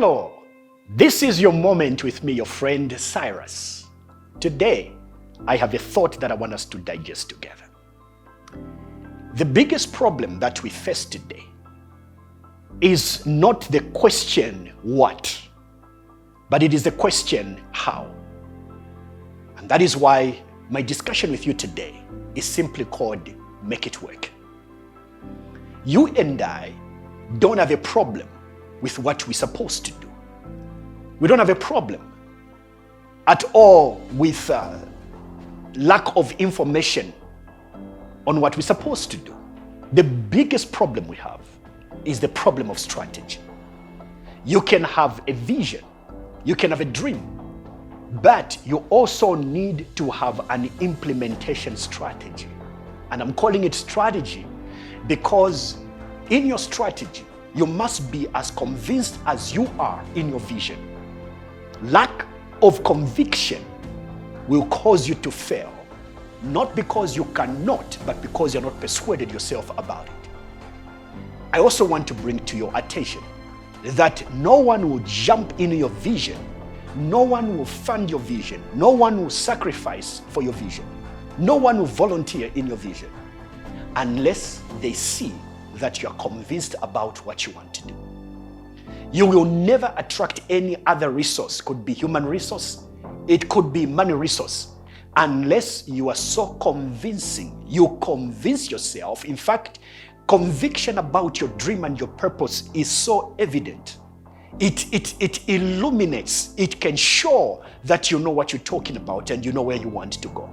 Hello, this is your moment with me, your friend Cyrus. Today, I have a thought that I want us to digest together. The biggest problem that we face today is not the question what, but it is the question how. And that is why my discussion with you today is simply called Make It Work. You and I don't have a problem with what we're supposed to do. We don't have a problem at all with lack of information on what we're supposed to do. The biggest problem we have is the problem of strategy. You can have a vision, you can have a dream, but you also need to have an implementation strategy. And I'm calling it strategy because in your strategy, you must be as convinced as you are in your vision. Lack of conviction will cause you to fail, not because you cannot, but because you're not persuaded yourself about it. I also want to bring to your attention that no one will jump into your vision, no one will fund your vision, no one will sacrifice for your vision, no one will volunteer in your vision unless they see that you are convinced about what you want to do. You will never attract any other resource. Could be human resource, it could be money resource, unless you are so convincing. You convince yourself. In fact, conviction about your dream and your purpose is so evident. It illuminates. It can show that you know what you're talking about and you know where you want to go.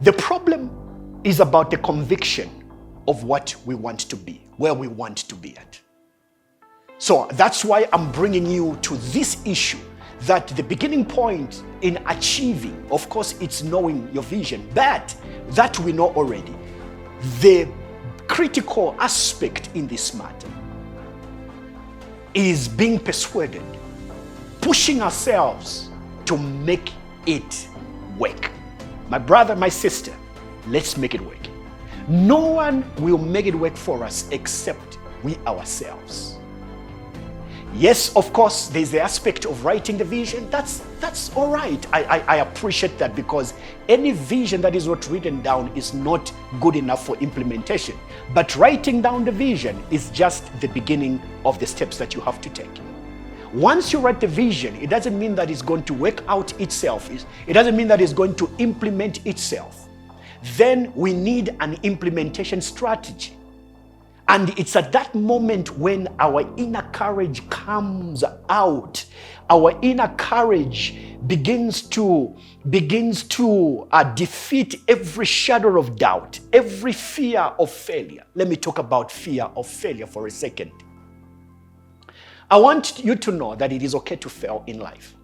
The problem is about the conviction of what we want to be, where we want to be at. So that's why I'm bringing you to this issue, that the beginning point in achieving, of course, it's knowing your vision, but that we know already. The critical aspect in this matter is being persuaded, pushing ourselves to make it work. My brother, my sister, let's make it work. No one will make it work for us except we ourselves. Yes, of course, there's the aspect of writing the vision. That's all right. I appreciate that, because any vision that is not written down is not good enough for implementation. But writing down the vision is just the beginning of the steps that you have to take. Once you write the vision, it doesn't mean that it's going to work out itself. It doesn't mean that it's going to implement itself. Then we need an implementation strategy. And it's at that moment when our inner courage comes out. Our inner courage begins to defeat every shadow of doubt, every fear of failure. Let me talk about fear of failure for a second. I want you to know that it is okay to fail in life.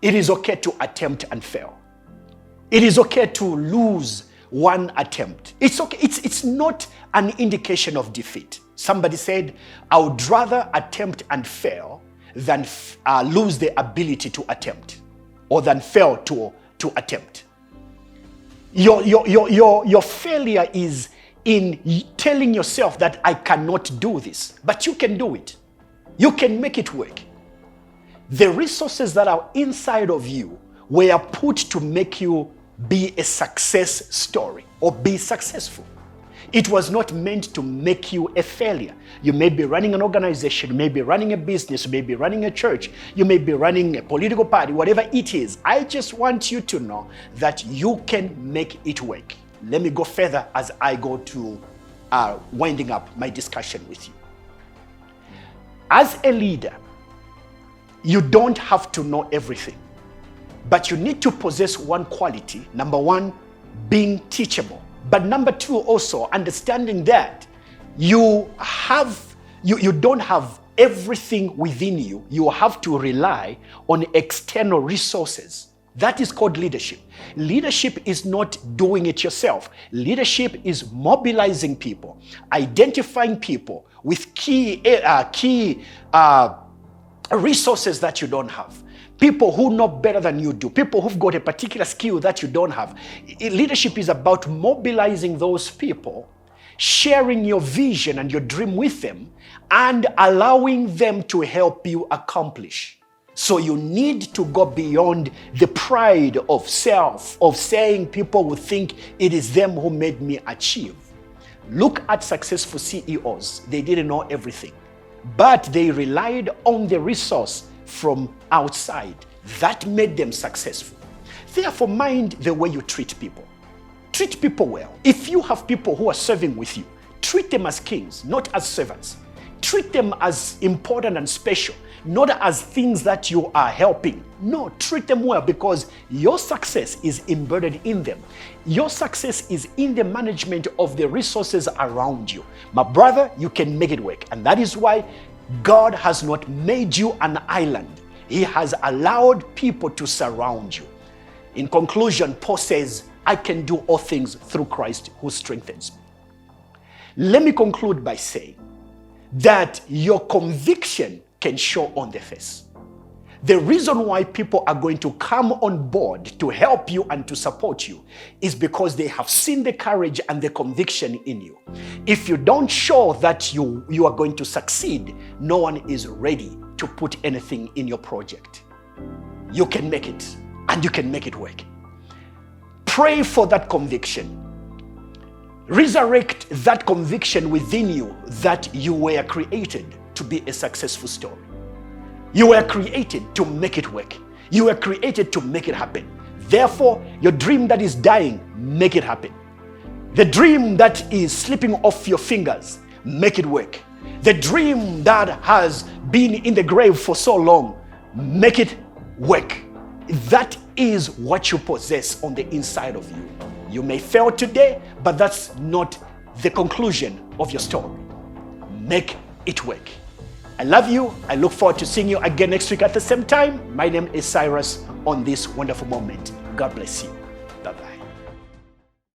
It is okay to attempt and fail. It is okay to lose one attempt. It's okay. It's not an indication of defeat. Somebody said, I would rather attempt and fail than lose the ability to attempt, or than fail to attempt. Your failure is in telling yourself that I cannot do this, but you can do it. You can make it work. The resources that are inside of you were put to make you be a success story or be successful. It was not meant to make you a failure. You may be running an organization, you may be running a business, you may be running a church, you may be running a political party, whatever it is. I just want you to know that you can make it work. Let me go further as I go to winding up my discussion with you. As a leader, you don't have to know everything. But you need to possess one quality. Number one, being teachable. But number two, also understanding that you don't have everything within you. You have to rely on external resources. That is called leadership. Leadership is not doing it yourself. Leadership is mobilizing people, identifying people with key resources that you don't have. People who know better than you do, people who've got a particular skill that you don't have. Leadership is about mobilizing those people sharing your vision and your dream with them, and allowing them to help you accomplish. So you need to go beyond the pride of self, of saying people will think it is them who made me achieve. Look at successful CEOs. They didn't know everything, but they relied on the resource from outside that made them successful. Therefore, mind the way you treat people. Treat people well. If you have people who are serving with you, treat them as kings, not as servants. Treat them as important and special, not as things that you are helping. No, treat them well, because your success is embedded in them. Your success is in the management of the resources around you. My brother, you can make it work. And that is why God has not made you an island. He has allowed people to surround you. In conclusion, Paul says, I can do all things through Christ who strengthens me. Let me conclude by saying that your conviction can show on the face. The reason why people are going to come on board to help you and to support you is because they have seen the courage and the conviction in you. If you don't show that you are going to succeed, no one is ready to put anything in your project. You can make it, and you can make it work. Pray for that conviction. Resurrect that conviction within you that you were created to be a successful story. You were created to make it work. You were created to make it happen. Therefore, your dream that is dying, make it happen. The dream that is slipping off your fingers, make it work. The dream that has been in the grave for so long, make it work. That is what you possess on the inside of you. You may fail today, but that's not the conclusion of your story. Make it work. I love you. I look forward to seeing you again next week at the same time. My name is Cyrus on this wonderful moment. God bless you. Bye-bye.